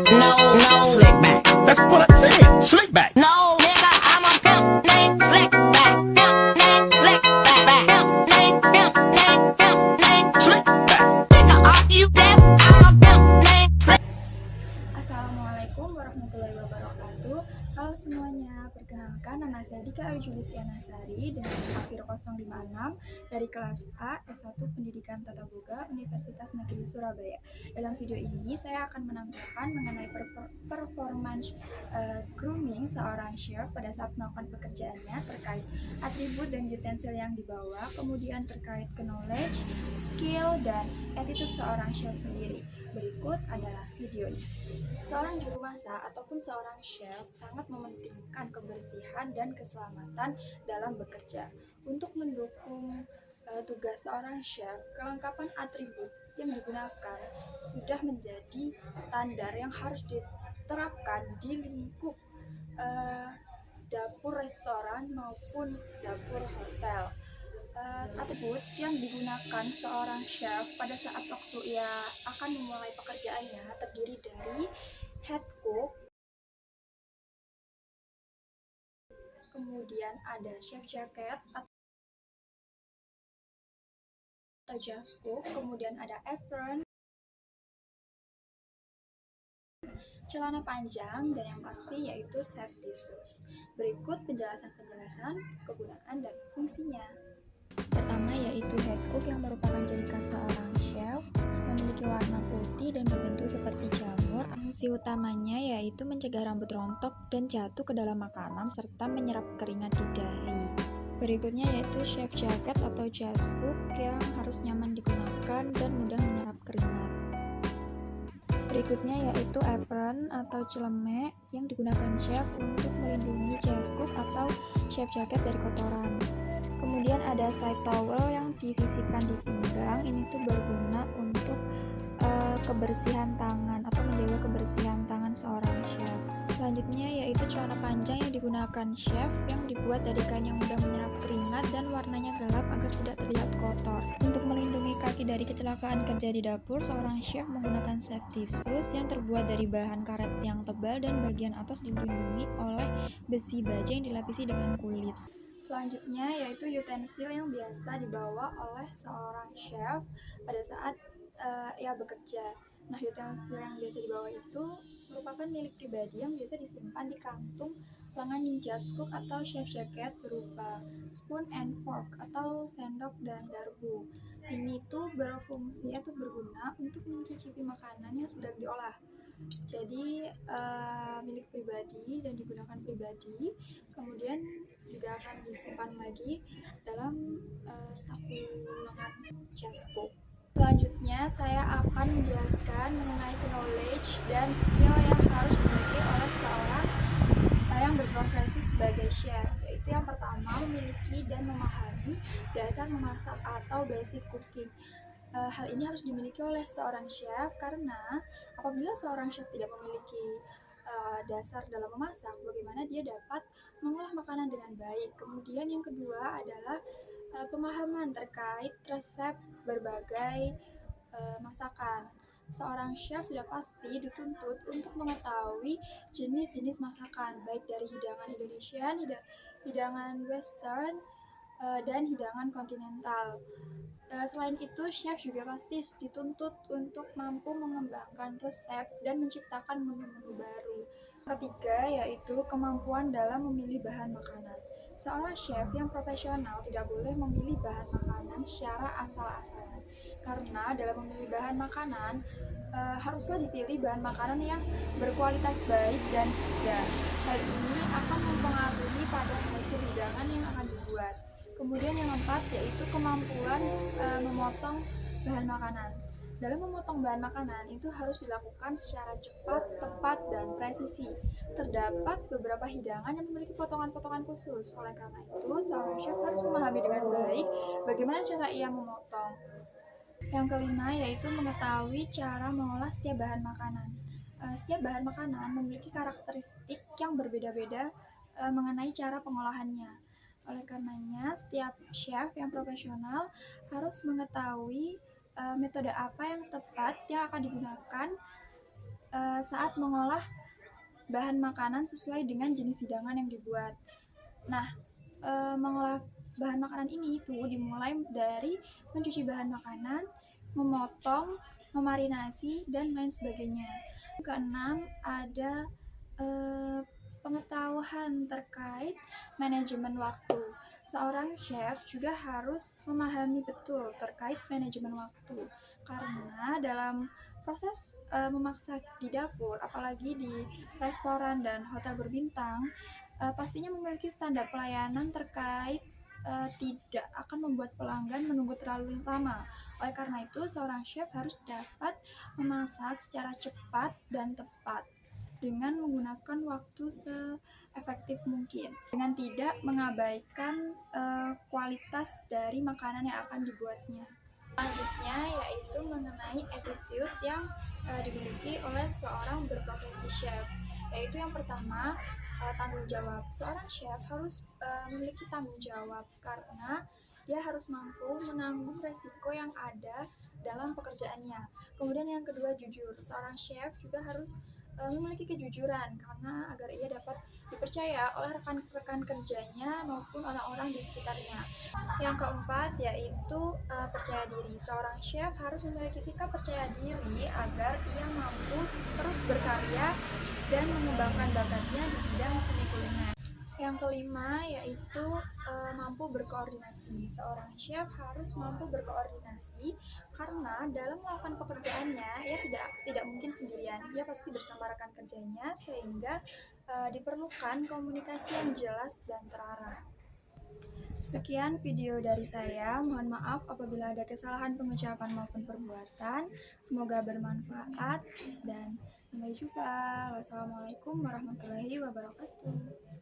No, no, slick back. That's what I said. Slick back. No, nigga, I'm a pimp named Slick back. Pimp named Slick back. Pimp named Slick back. Nigga, are you deaf? I'm a pimp named Slick. Assalamualaikum warahmatullahi wabarakatuh. Halo semuanya, perkenalkan nama saya Dika Ayu Julistiana Sari dengan akhir 056 dari kelas A S1 Pendidikan Tata Boga Universitas Negeri Surabaya. Dalam video ini saya akan menampilkan mengenai performance grooming seorang chef pada saat melakukan pekerjaannya, terkait atribut dan utensil yang dibawa, kemudian terkait knowledge, skill, dan attitude seorang chef sendiri. Berikut adalah videonya. Seorang juru masak ataupun seorang chef sangat mementingkan kebersihan dan keselamatan dalam bekerja. Untuk mendukung tugas seorang chef, kelengkapan atribut yang digunakan sudah menjadi standar yang harus diterapkan di lingkup dapur restoran maupun dapur hotel. Atribut yang digunakan seorang chef pada saat waktu ia akan memulai pekerjaannya terdiri dari head cook, kemudian ada chef jacket atau just cook, kemudian ada apron, celana panjang, dan yang pasti yaitu safety shoes. Berikut penjelasan kegunaan dan fungsinya. Pertama yaitu head cook yang merupakan ciri khas seorang chef, memiliki warna putih dan berbentuk seperti jamur. Fungsi utamanya yaitu mencegah rambut rontok dan jatuh ke dalam makanan serta menyerap keringat di dahi. Berikutnya yaitu chef jacket atau just cook yang harus nyaman digunakan dan mudah menyerap keringat. Berikutnya yaitu apron atau celemek yang digunakan chef untuk melindungi just cook atau chef jacket dari kotoran. Kemudian ada side towel yang disisipkan di pinggang. Ini tuh berguna untuk kebersihan tangan atau menjaga kebersihan tangan seorang chef. Selanjutnya yaitu celana panjang yang digunakan chef yang dibuat dari kain yang mudah menyerap keringat dan warnanya gelap agar tidak terlihat kotor. Untuk melindungi kaki dari kecelakaan kerja di dapur, seorang chef menggunakan safety shoes yang terbuat dari bahan karet yang tebal dan bagian atas dilindungi oleh besi baja yang dilapisi dengan kulit. Selanjutnya yaitu utensil yang biasa dibawa oleh seorang chef pada saat ia bekerja. Nah, utensil yang biasa dibawa itu merupakan milik pribadi yang biasa disimpan di kantung lengan just cook atau chef jacket berupa spoon and fork atau sendok dan garpu. Ini tuh berfungsi atau berguna untuk mencicipi makanan yang sedang diolah. Jadi milik pribadi dan digunakan pribadi, kemudian juga akan disimpan lagi dalam saku lengan just cook. Selanjutnya saya akan menjelaskan mengenai knowledge dan skill yang harus dimiliki oleh seorang yang berprofesi sebagai chef, yaitu yang pertama memiliki dan memahami dasar memasak atau basic cooking. Hal ini harus dimiliki oleh seorang chef karena apabila seorang chef tidak memiliki dasar dalam memasak, bagaimana dia dapat mengolah makanan dengan baik. Kemudian yang kedua adalah pemahaman terkait resep berbagai masakan. Seorang chef sudah pasti dituntut untuk mengetahui jenis-jenis masakan, baik dari hidangan Indonesia, hidangan Western, dan hidangan kontinental. Selain itu, chef juga pasti dituntut untuk mampu mengembangkan resep dan menciptakan menu-menu baru. Ketiga, yaitu kemampuan dalam memilih bahan makanan. Seorang chef yang profesional tidak boleh memilih bahan makanan secara asal-asalan, karena dalam memilih bahan makanan haruslah dipilih bahan makanan yang berkualitas baik dan segar. Hal ini akan mempengaruhi pada hasil hidangan yang akan dibuat. Kemudian yang keempat yaitu kemampuan memotong bahan makanan. Dalam memotong bahan makanan itu harus dilakukan secara cepat, tepat, dan presisi. Terdapat beberapa hidangan yang memiliki potongan-potongan khusus. Oleh karena itu, seorang chef harus memahami dengan baik bagaimana cara ia memotong. Yang kelima yaitu mengetahui cara mengolah setiap bahan makanan. Setiap bahan makanan memiliki karakteristik yang berbeda-beda mengenai cara pengolahannya. Oleh karenanya, setiap chef yang profesional harus mengetahui metode apa yang tepat yang akan digunakan saat mengolah bahan makanan sesuai dengan jenis hidangan yang dibuat. Nah, mengolah bahan makanan ini itu dimulai dari mencuci bahan makanan, memotong, memarinasi, dan lain sebagainya. Keenam, ada pengetahuan terkait manajemen waktu. Seorang chef juga harus memahami betul terkait manajemen waktu, karena dalam proses memasak di dapur, apalagi di restoran dan hotel berbintang, pastinya memiliki standar pelayanan terkait tidak akan membuat pelanggan menunggu terlalu lama. Oleh karena itu, seorang chef harus dapat memasak secara cepat dan tepat dengan menggunakan waktu seefektif mungkin, dengan tidak mengabaikan kualitas dari makanan yang akan dibuatnya. Selanjutnya yaitu mengenai attitude yang dimiliki oleh seorang berprofesi chef, yaitu yang pertama, tanggung jawab. Seorang chef harus memiliki tanggung jawab karena dia harus mampu menanggung resiko yang ada dalam pekerjaannya. Kemudian yang kedua, jujur. Seorang chef juga harus memiliki kejujuran karena agar ia dapat dipercaya oleh rekan-rekan kerjanya maupun orang-orang di sekitarnya. Yang keempat yaitu percaya diri. Seorang chef harus memiliki sikap percaya diri agar ia mampu terus berkarya dan mengembangkan bakatnya di bidang seni kuliner. Yang kelima yaitu mampu berkoordinasi. Seorang chef harus mampu berkoordinasi karena dalam melakukan pekerjaannya ia tidak mungkin sendirian. Ia pasti bersama rekan kerjanya sehingga diperlukan komunikasi yang jelas dan terarah. Sekian video dari saya, mohon maaf apabila ada kesalahan pengucapan maupun perbuatan. Semoga bermanfaat dan sampai jumpa. Wassalamualaikum warahmatullahi wabarakatuh.